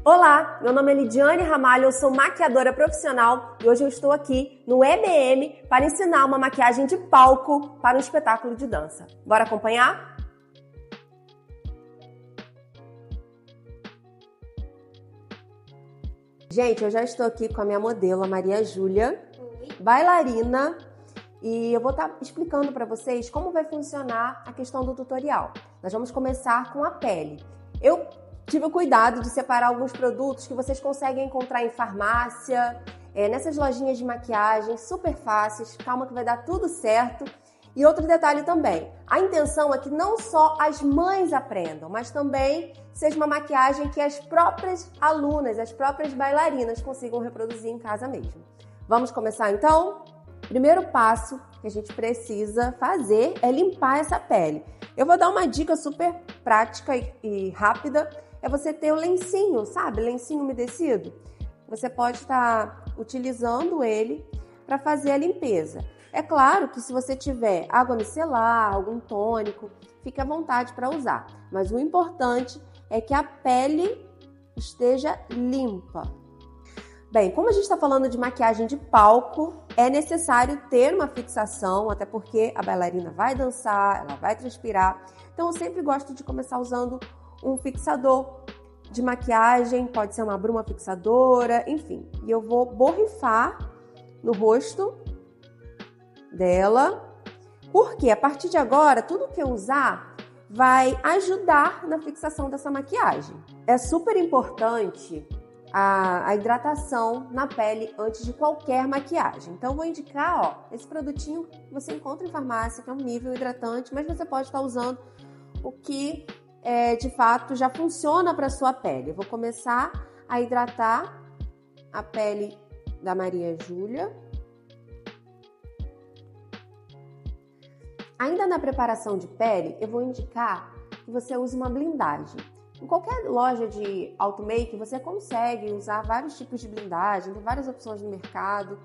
Olá, meu nome é Lidiane Ramalho, eu sou maquiadora profissional e hoje eu estou aqui no EBM para ensinar uma maquiagem de palco para um espetáculo de dança. Bora acompanhar? Gente, eu já estou aqui com a minha modelo, a Maria Júlia, bailarina, e eu vou estar explicando para vocês como vai funcionar a questão do tutorial. Nós vamos começar com a pele. Eu tive o cuidado de separar alguns produtos que vocês conseguem encontrar em farmácia, nessas lojinhas de maquiagem, super fáceis, calma que vai dar tudo certo. E outro detalhe também, a intenção é que não só as mães aprendam, mas também seja uma maquiagem que as próprias alunas, as próprias bailarinas consigam reproduzir em casa mesmo. Vamos começar então? Primeiro passo que a gente precisa fazer é limpar essa pele. Eu vou dar uma dica super prática e rápida, é você ter o lencinho, sabe? Lencinho umedecido. Você pode estar utilizando ele para fazer a limpeza. É claro que se você tiver água micelar, algum tônico, fique à vontade para usar. Mas o importante é que a pele esteja limpa. Bem, como a gente está falando de maquiagem de palco, é necessário ter uma fixação, até porque a bailarina vai dançar, ela vai transpirar. Então eu sempre gosto de começar usando um fixador de maquiagem, pode ser uma bruma fixadora, enfim. E eu vou borrifar no rosto dela, porque a partir de agora, tudo que eu usar vai ajudar na fixação dessa maquiagem. É super importante a hidratação na pele antes de qualquer maquiagem. Então, eu vou indicar, esse produtinho que você encontra em farmácia, que é um nível hidratante, mas você pode estar usando o que de fato já funciona para a sua pele. Eu vou começar a hidratar a pele da Maria Júlia. Ainda na preparação de pele, eu vou indicar que você use uma blindagem. Em qualquer loja de auto make, você consegue usar vários tipos de blindagem, tem várias opções no mercado,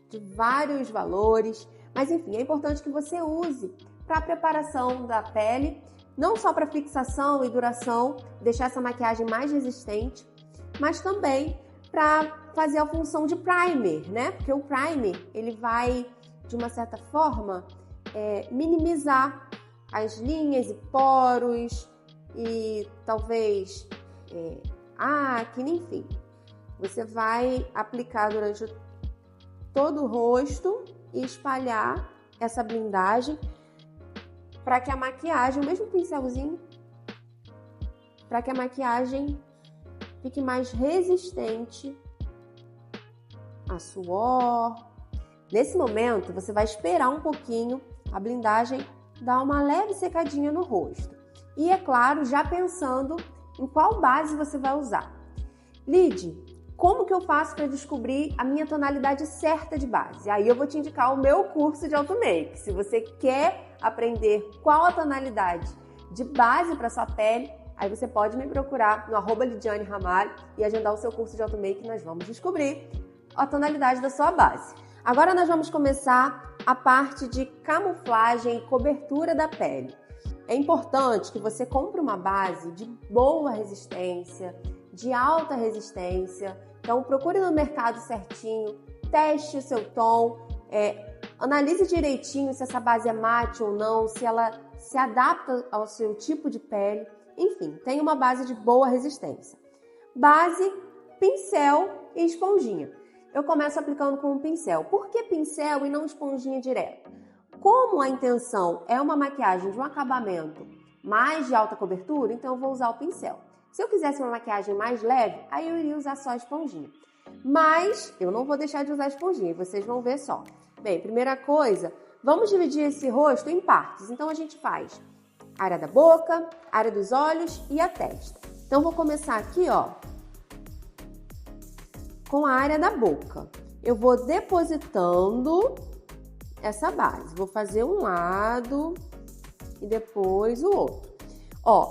de vários valores, mas enfim, é importante que você use para a preparação da pele, não só para fixação e duração, deixar essa maquiagem mais resistente, mas também para fazer a função de primer, né? Porque o primer, ele vai, de uma certa forma, minimizar as linhas e poros e talvez acne, enfim. Você vai aplicar durante todo o rosto e espalhar essa blindagem para que a maquiagem, o mesmo pincelzinho, para que a maquiagem fique mais resistente a suor. Nesse momento, você vai esperar um pouquinho a blindagem dar uma leve secadinha no rosto. E, é claro, já pensando em qual base você vai usar. Lid, como que eu faço para descobrir a minha tonalidade certa de base? Aí eu vou te indicar o meu curso de auto make. Se você quer aprender qual a tonalidade de base para sua pele, aí você pode me procurar no @Lidiane Ramalho e agendar o seu curso de auto make. Nós vamos descobrir a tonalidade da sua base. Agora nós vamos começar a parte de camuflagem e cobertura da pele. É importante que você compre uma base de boa resistência, de alta resistência. Então procure no mercado certinho, teste o seu tom, analise direitinho se essa base é mate ou não, se ela se adapta ao seu tipo de pele. Enfim, tenha uma base de boa resistência. Base, pincel e esponjinha. Eu começo aplicando com um pincel. Por que pincel e não esponjinha direto? Como a intenção é uma maquiagem de um acabamento mais de alta cobertura, então eu vou usar o pincel. Se eu quisesse uma maquiagem mais leve, aí eu iria usar só a esponjinha. Mas eu não vou deixar de usar a esponjinha, vocês vão ver só. Bem, primeira coisa, vamos dividir esse rosto em partes. Então a gente faz a área da boca, a área dos olhos e a testa. Então vou começar aqui, com a área da boca. Eu vou depositando essa base. Vou fazer um lado e depois o outro.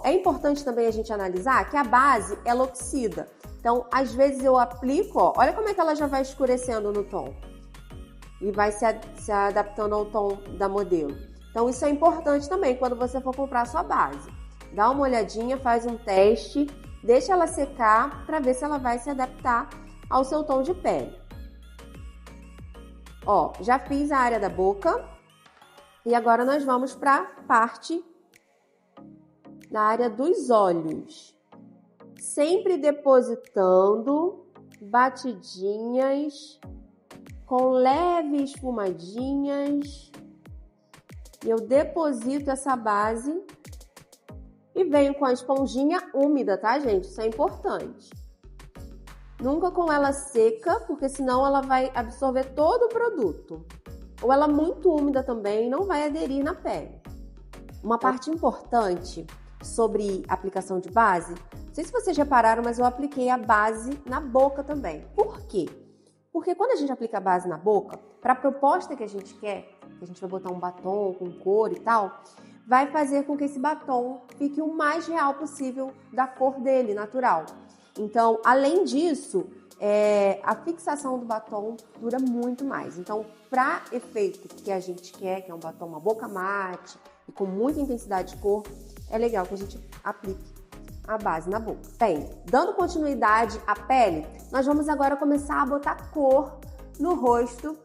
É importante também a gente analisar que a base, ela oxida. Então, às vezes eu aplico, olha como é que ela já vai escurecendo no tom. E vai se adaptando ao tom da modelo. Então, isso é importante também quando você for comprar a sua base. Dá uma olhadinha, faz um teste Deixa ela secar para ver se ela vai se adaptar ao seu tom de pele. Ó, já fiz a área da boca e agora nós vamos para a parte da área dos olhos. Sempre depositando batidinhas com leves espumadinhas. Eu deposito essa base e venho com a esponjinha úmida, tá, gente? Isso é importante. Nunca com ela seca, porque senão ela vai absorver todo o produto. Ou ela muito úmida também, não vai aderir na pele. Uma parte importante sobre aplicação de base, não sei se vocês repararam, mas eu apliquei a base na boca também. Por quê? Porque quando a gente aplica a base na boca, para a proposta que a gente quer, que a gente vai botar um batom com cor e tal, vai fazer com que esse batom fique o mais real possível da cor dele, natural. Então, além disso, a fixação do batom dura muito mais. Então, para efeito que a gente quer, que é um batom, uma boca mate e com muita intensidade de cor, é legal que a gente aplique a base na boca. Bem, dando continuidade à pele, nós vamos agora começar a botar cor no rosto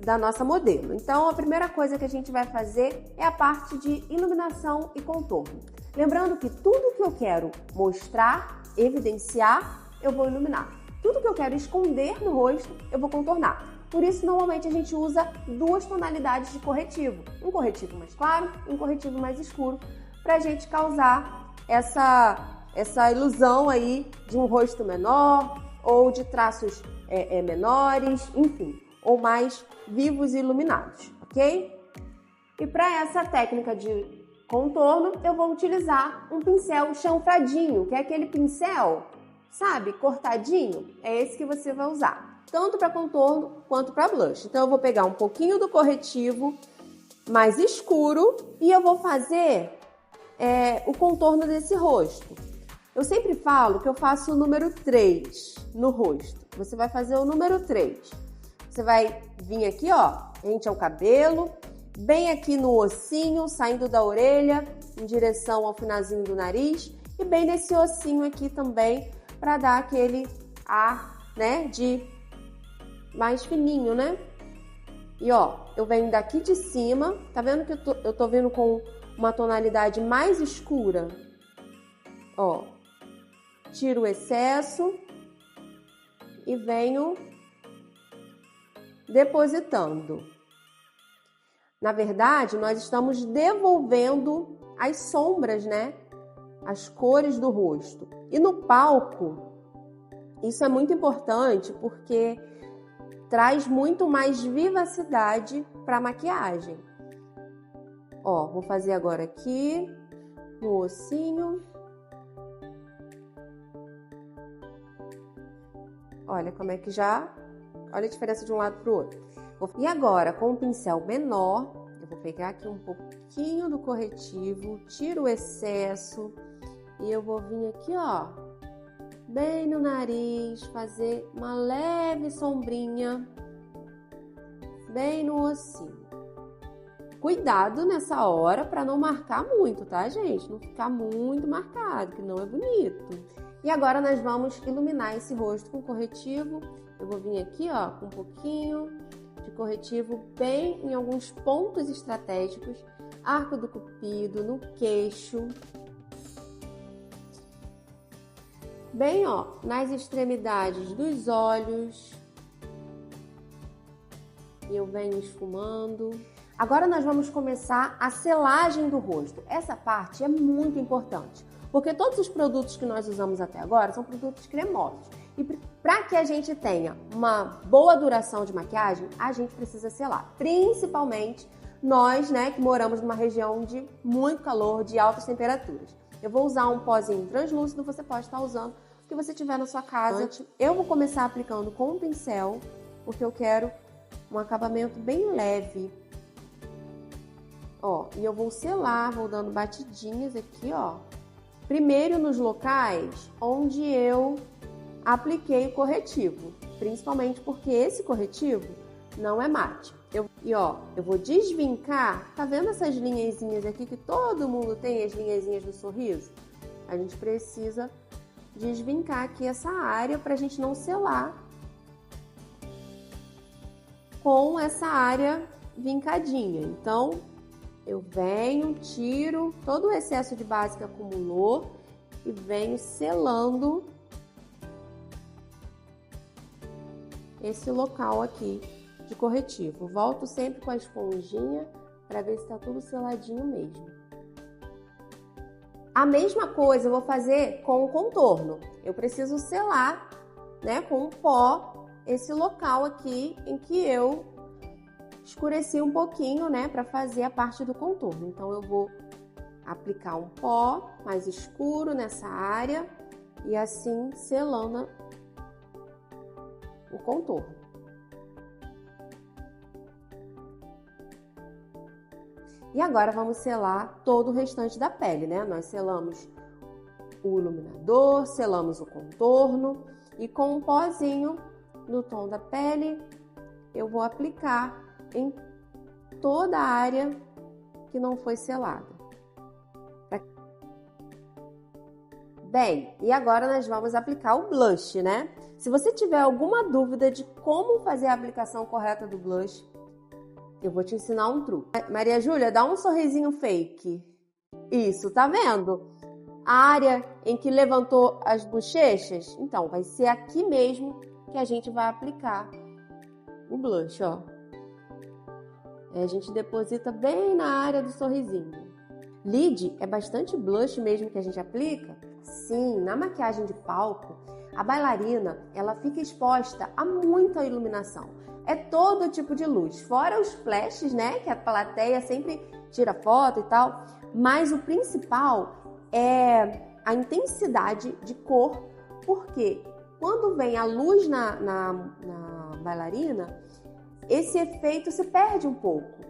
da nossa modelo. Então, a primeira coisa que a gente vai fazer é a parte de iluminação e contorno. Lembrando que tudo que eu quero mostrar, evidenciar, eu vou iluminar. Tudo que eu quero esconder no rosto, eu vou contornar. Por isso, normalmente, a gente usa duas tonalidades de corretivo. Um corretivo mais claro e um corretivo mais escuro, para a gente causar essa ilusão aí de um rosto menor ou de traços menores, enfim, ou mais vivos e iluminados, ok? E para essa técnica de contorno, eu vou utilizar um pincel chanfradinho, que é aquele pincel, sabe, cortadinho. É esse que você vai usar, tanto para contorno quanto para blush. Então, eu vou pegar um pouquinho do corretivo mais escuro e eu vou fazer o contorno desse rosto. Eu sempre falo que eu faço o número 3 no rosto. Você vai fazer o número 3. Você vai vir aqui, ó, rente ao cabelo, bem aqui no ossinho, saindo da orelha, em direção ao finalzinho do nariz, e bem nesse ossinho aqui também, para dar aquele ar, né, de mais fininho, né? E ó, eu venho daqui de cima, tá vendo que eu tô vindo com uma tonalidade mais escura? Ó, tiro o excesso e venho depositando. Na verdade, nós estamos devolvendo as sombras, né? As cores do rosto. E no palco, isso é muito importante porque traz muito mais vivacidade para a maquiagem. Ó, vou fazer agora aqui no ossinho. Olha como é que já... Olha a diferença de um lado para o outro. E agora, com o pincel menor, eu vou pegar aqui um pouquinho do corretivo, tiro o excesso e eu vou vir aqui, ó, bem no nariz, fazer uma leve sombrinha bem no ossinho. Cuidado nessa hora para não marcar muito, tá, gente? Não ficar muito marcado, que não é bonito. E agora nós vamos iluminar esse rosto com corretivo. Eu vou vir aqui, ó, com um pouquinho de corretivo bem em alguns pontos estratégicos, arco do cupido, no queixo, bem, ó, nas extremidades dos olhos. E eu venho esfumando. Agora nós vamos começar a selagem do rosto. Essa parte é muito importante, porque todos os produtos que nós usamos até agora são produtos cremosos. E para que a gente tenha uma boa duração de maquiagem, a gente precisa selar. Principalmente nós, né, que moramos numa região de muito calor, de altas temperaturas. Eu vou usar um pozinho translúcido, você pode estar usando o que você tiver na sua casa. Eu vou começar aplicando com o pincel, porque eu quero um acabamento bem leve. Ó, e eu vou selar, vou dando batidinhas aqui, ó. Primeiro nos locais onde eu apliquei o corretivo, principalmente porque esse corretivo não é mate. Eu vou desvincar, tá vendo essas linhazinhas aqui que todo mundo tem, as linhazinhas do sorriso? A gente precisa desvincar aqui essa área para a gente não selar com essa área vincadinha. Então, eu venho, tiro todo o excesso de base que acumulou e venho selando esse local aqui de corretivo. Volto sempre com a esponjinha para ver se está tudo seladinho mesmo. A mesma coisa eu vou fazer com o contorno. Eu preciso selar, né, com um pó esse local aqui em que eu escureci um pouquinho, né, para fazer a parte do contorno. Então eu vou aplicar um pó mais escuro nessa área e assim selando o contorno. E agora vamos selar todo o restante da pele, né? Nós selamos o iluminador, selamos o contorno e com um pozinho no tom da pele eu vou aplicar em toda a área que não foi selada. Bem, e agora nós vamos aplicar o blush, né? Se você tiver alguma dúvida de como fazer a aplicação correta do blush, eu vou te ensinar um truque. Maria Júlia, dá um sorrisinho fake. Isso, tá vendo? A área em que levantou as bochechas, então vai ser aqui mesmo que a gente vai aplicar o blush, ó. A gente deposita bem na área do sorrisinho. Lid é bastante blush mesmo que a gente aplica? Sim, na maquiagem de palco, a bailarina, ela fica exposta a muita iluminação. É todo tipo de luz, fora os flashes, né, que a plateia sempre tira foto e tal, mas o principal é a intensidade de cor, porque quando vem a luz na bailarina, esse efeito se perde um pouco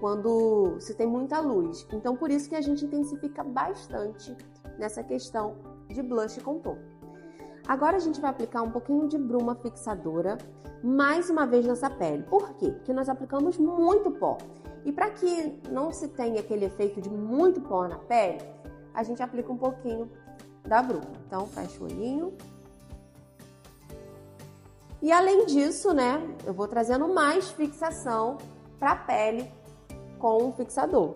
quando se tem muita luz. Então, por isso que a gente intensifica bastante nessa questão de blush e contorno. Agora a gente vai aplicar um pouquinho de bruma fixadora mais uma vez nessa pele. Por quê? Porque nós aplicamos muito pó. E para que não se tenha aquele efeito de muito pó na pele, a gente aplica um pouquinho da bruma. Então, fecha o olhinho. E além disso, né, eu vou trazendo mais fixação para a pele com o fixador.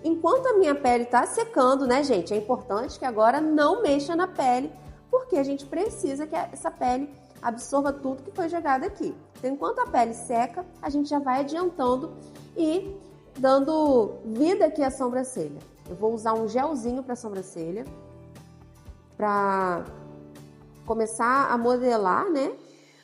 Enquanto a minha pele está secando, né, gente, é importante que agora não mexa na pele, porque a gente precisa que essa pele absorva tudo que foi jogado aqui. Então, enquanto a pele seca, a gente já vai adiantando e dando vida aqui à sobrancelha. Eu vou usar um gelzinho para a sobrancelha, para começar a modelar, né?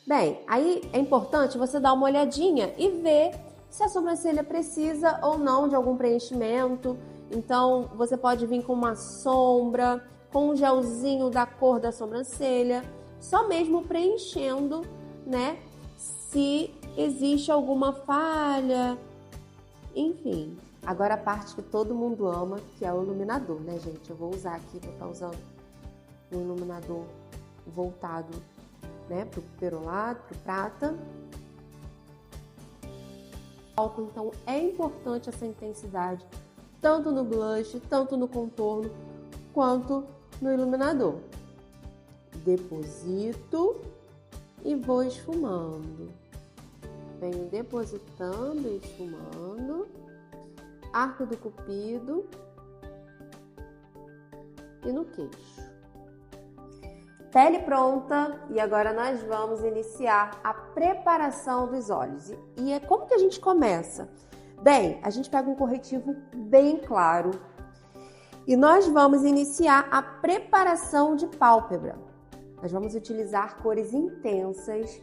Bem, aí é importante você dar uma olhadinha e ver se a sobrancelha precisa ou não de algum preenchimento. Então, você pode vir com uma sombra, com um gelzinho da cor da sobrancelha, só mesmo preenchendo, né? Se existe alguma falha, enfim. Agora a parte que todo mundo ama, que é o iluminador, né, gente? Eu vou usar aqui, vou estar usando um iluminador voltado, né, pro perolado, pro prata. Então é importante essa intensidade, tanto no blush, tanto no contorno, quanto no iluminador. Deposito e vou esfumando. Venho depositando e esfumando. Arco do cupido e no queixo. Pele pronta e agora nós vamos iniciar a preparação dos olhos. E é como que a gente começa? Bem, a gente pega um corretivo bem claro e nós vamos iniciar a preparação de pálpebra. Nós vamos utilizar cores intensas.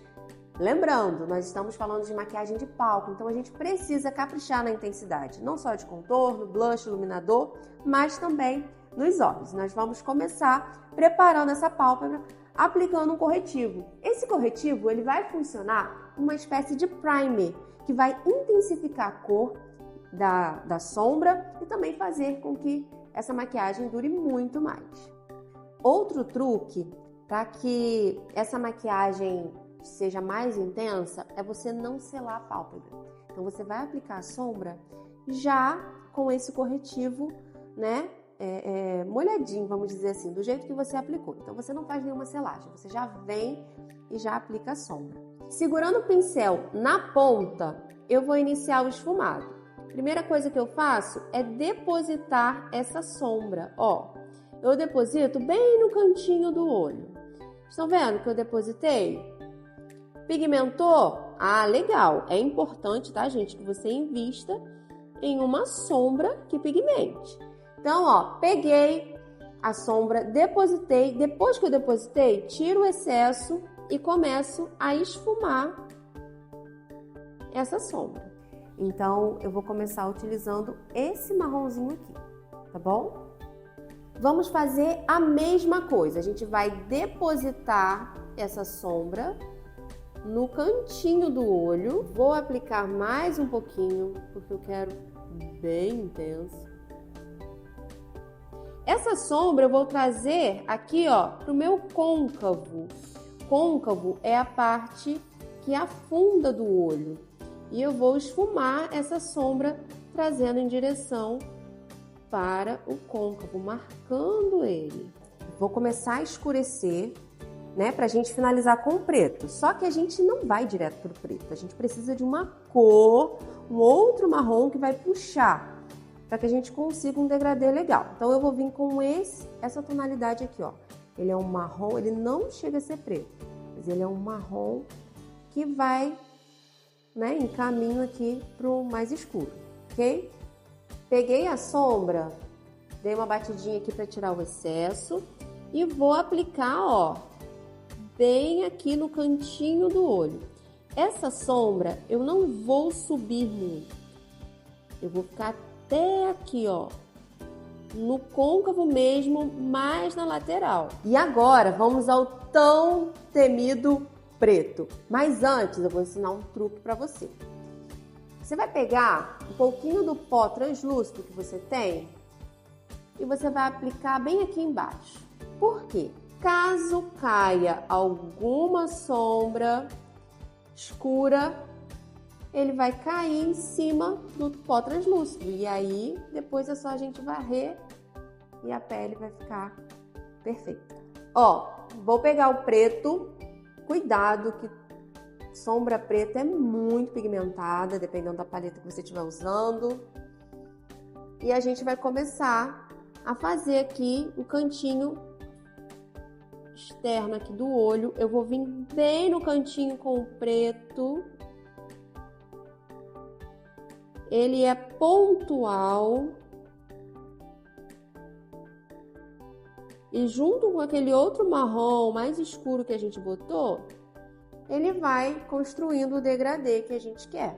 Lembrando, nós estamos falando de maquiagem de palco, então a gente precisa caprichar na intensidade, não só de contorno, blush, iluminador, mas também nos olhos. Nós vamos começar preparando essa pálpebra, aplicando um corretivo. Esse corretivo ele vai funcionar uma espécie de primer, que vai intensificar a cor da sombra e também fazer com que essa maquiagem dure muito mais. Outro truque para que essa maquiagem seja mais intensa é você não selar a pálpebra. Então você vai aplicar a sombra já com esse corretivo, né, molhadinho, vamos dizer assim, do jeito que você aplicou. Então, você não faz nenhuma selagem, você já vem e já aplica a sombra. Segurando o pincel na ponta, eu vou iniciar o esfumado. Primeira coisa que eu faço é depositar essa sombra, ó. Eu deposito bem no cantinho do olho. Estão vendo que eu depositei? Pigmentou? Ah, legal. É importante, tá, gente, que você invista em uma sombra que pigmente. Então, ó, peguei a sombra, depositei. Depois que eu depositei, tiro o excesso e começo a esfumar essa sombra. Então, eu vou começar utilizando esse marronzinho aqui, tá bom? Vamos fazer a mesma coisa. A gente vai depositar essa sombra no cantinho do olho. Vou aplicar mais um pouquinho, porque eu quero bem intenso. Essa sombra eu vou trazer aqui, ó, pro meu côncavo. Côncavo é a parte que afunda do olho. E eu vou esfumar essa sombra trazendo em direção para o côncavo, marcando ele. Vou começar a escurecer, né, pra gente finalizar com o preto. Só que a gente não vai direto pro preto. A gente precisa de uma cor, um outro marrom que vai puxar, para que a gente consiga um degradê legal. Então, eu vou vir com essa tonalidade aqui, ó. Ele é um marrom, ele não chega a ser preto, mas ele é um marrom que vai, né, em caminho aqui pro mais escuro, ok? Peguei a sombra, dei uma batidinha aqui para tirar o excesso e vou aplicar, ó, bem aqui no cantinho do olho. Essa sombra eu não vou subir muito, eu vou ficar até aqui, ó, no côncavo mesmo, mais na lateral. E agora vamos ao tão temido preto. Mas antes eu vou ensinar um truque para você. Você vai pegar um pouquinho do pó translúcido que você tem e você vai aplicar bem aqui embaixo. Por quê? Caso caia alguma sombra escura, ele vai cair em cima do pó translúcido. E aí, depois é só a gente varrer e a pele vai ficar perfeita. Ó, vou pegar o preto. Cuidado que sombra preta é muito pigmentada, dependendo da paleta que você estiver usando. E a gente vai começar a fazer aqui o cantinho externo aqui do olho. Eu vou vir bem no cantinho com o preto. Ele é pontual. E junto com aquele outro marrom mais escuro que a gente botou, ele vai construindo o degradê que a gente quer.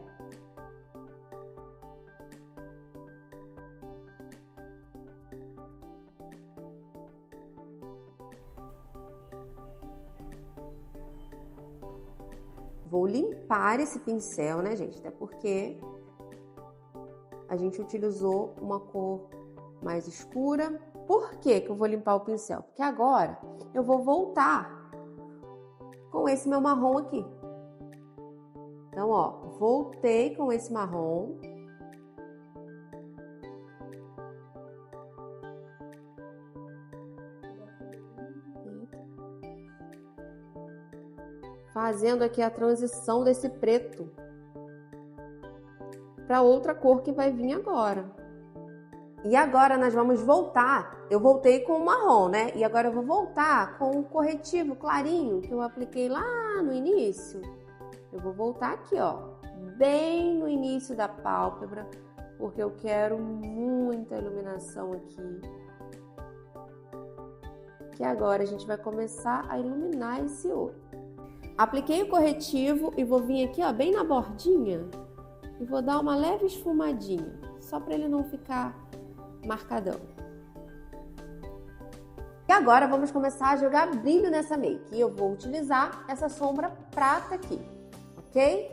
Vou limpar esse pincel, né, gente? Até porque a gente utilizou uma cor mais escura. Por que que eu vou limpar o pincel? Porque agora eu vou voltar com esse meu marrom aqui. Então, ó, voltei com esse marrom. Fazendo aqui a transição desse preto para outra cor que vai vir agora. E agora nós vamos voltar. Eu voltei com o marrom, né? E agora eu vou voltar com o corretivo clarinho que eu apliquei lá no início. Eu vou voltar aqui, ó, bem no início da pálpebra, porque eu quero muita iluminação aqui. Que agora a gente vai começar a iluminar esse olho. Apliquei o corretivo e vou vir aqui, ó, bem na bordinha e vou dar uma leve esfumadinha, só para ele não ficar marcadão. E agora vamos começar a jogar brilho nessa make. E eu vou utilizar essa sombra prata aqui, ok?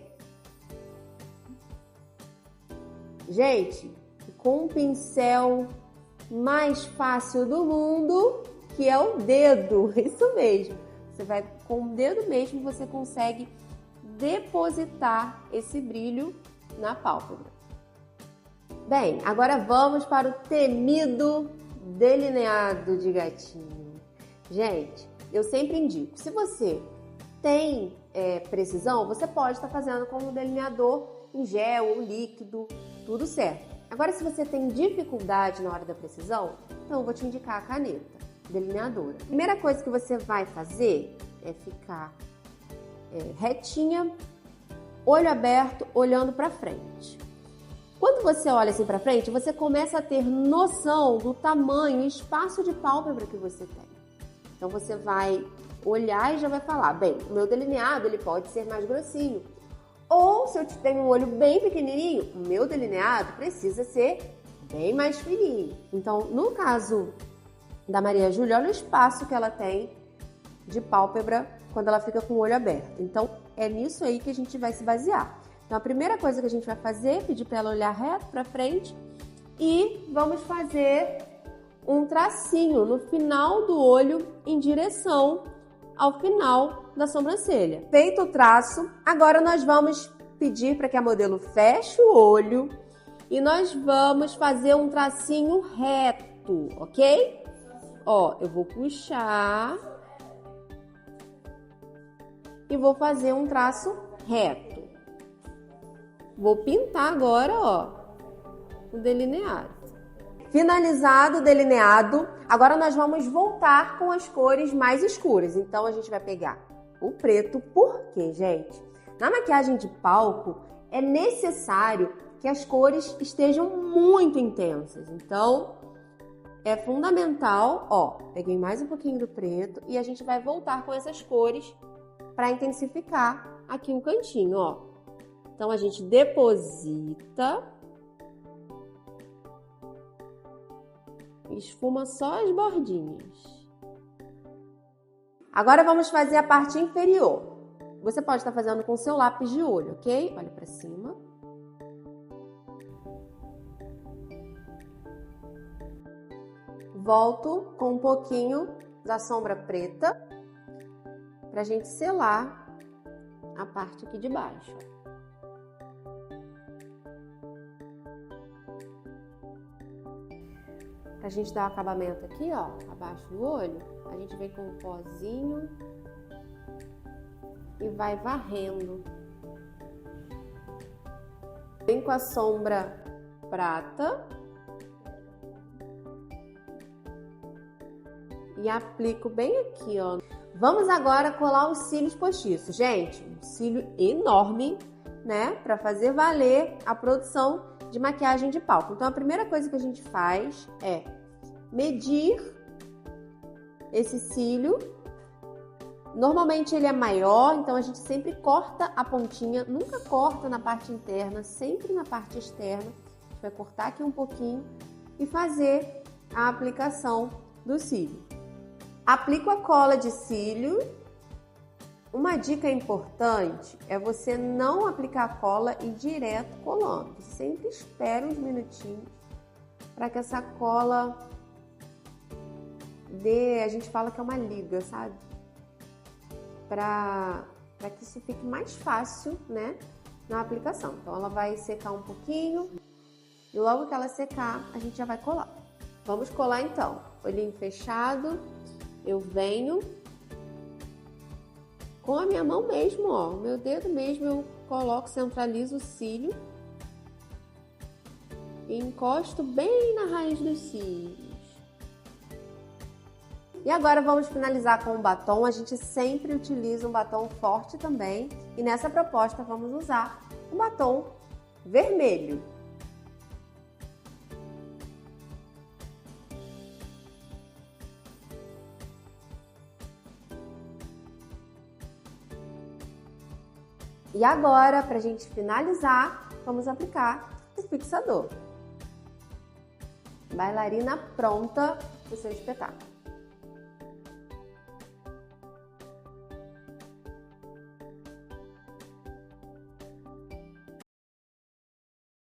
Gente, com um pincel mais fácil do mundo, que é o dedo, isso mesmo. Você vai com o dedo mesmo, você consegue depositar esse brilho na pálpebra. Bem, agora vamos para o temido delineado de gatinho. Gente, eu sempre indico, se você tem precisão, você pode estar fazendo com um delineador em gel ou líquido, tudo certo. Agora, se você tem dificuldade na hora da precisão, então eu vou te indicar a caneta delineadora. A primeira coisa que você vai fazer é ficar retinha, olho aberto, olhando para frente. Quando você olha assim para frente, você começa a ter noção do tamanho e espaço de pálpebra que você tem. Então você vai olhar e já vai falar, bem, o meu delineado ele pode ser mais grossinho. Ou se eu tenho um olho bem pequenininho, o meu delineado precisa ser bem mais fininho. Então, no caso da Maria Júlia, olha o espaço que ela tem de pálpebra quando ela fica com o olho aberto. Então, é nisso aí que a gente vai se basear. Então, a primeira coisa que a gente vai fazer é pedir para ela olhar reto para frente e vamos fazer um tracinho no final do olho em direção ao final da sobrancelha. Feito o traço, agora nós vamos pedir para que a modelo feche o olho e nós vamos fazer um tracinho reto, ok? Ó, eu vou puxar e vou fazer um traço reto. Vou pintar agora, ó, o delineado. Finalizado o delineado, agora nós vamos voltar com as cores mais escuras. Então, a gente vai pegar o preto, porque, gente, na maquiagem de palco é necessário que as cores estejam muito intensas. Então, é fundamental, ó, peguei mais um pouquinho do preto e a gente vai voltar com essas cores para intensificar aqui um cantinho, ó. Então, a gente deposita, esfuma só as bordinhas. Agora vamos fazer a parte inferior. Você pode estar fazendo com o seu lápis de olho, ok? Olha para cima. Volto com um pouquinho da sombra preta para a gente selar a parte aqui de baixo. Pra gente dar o acabamento aqui, ó, abaixo do olho, a gente vem com um pozinho e vai varrendo. Vem com a sombra prata e aplico bem aqui, ó. Vamos agora colar os cílios postiços. Gente, um cílio enorme, né, pra fazer valer a produção de maquiagem de palco. Então, a primeira coisa que a gente faz é medir esse cílio. Normalmente ele é maior, então a gente sempre corta a pontinha, nunca corta na parte interna, sempre na parte externa. A gente vai cortar aqui um pouquinho e fazer a aplicação do cílio. Aplico a cola de cílio. Uma dica importante é você não aplicar a cola e ir direto colando. Você sempre espera uns minutinhos para que essa cola dê, a gente fala que é uma liga, sabe? Para que isso fique mais fácil, né, na aplicação. Então ela vai secar um pouquinho e logo que ela secar, a gente já vai colar. Vamos colar então. Olhinho fechado, eu venho com a minha mão mesmo, ó, o meu dedo mesmo, eu coloco, centralizo o cílio e encosto bem na raiz dos cílios. E agora vamos finalizar com um batom. A gente sempre utiliza um batom forte também. E nessa proposta vamos usar um batom vermelho. E agora, para a gente finalizar, vamos aplicar o fixador. Bailarina pronta para o seu espetáculo.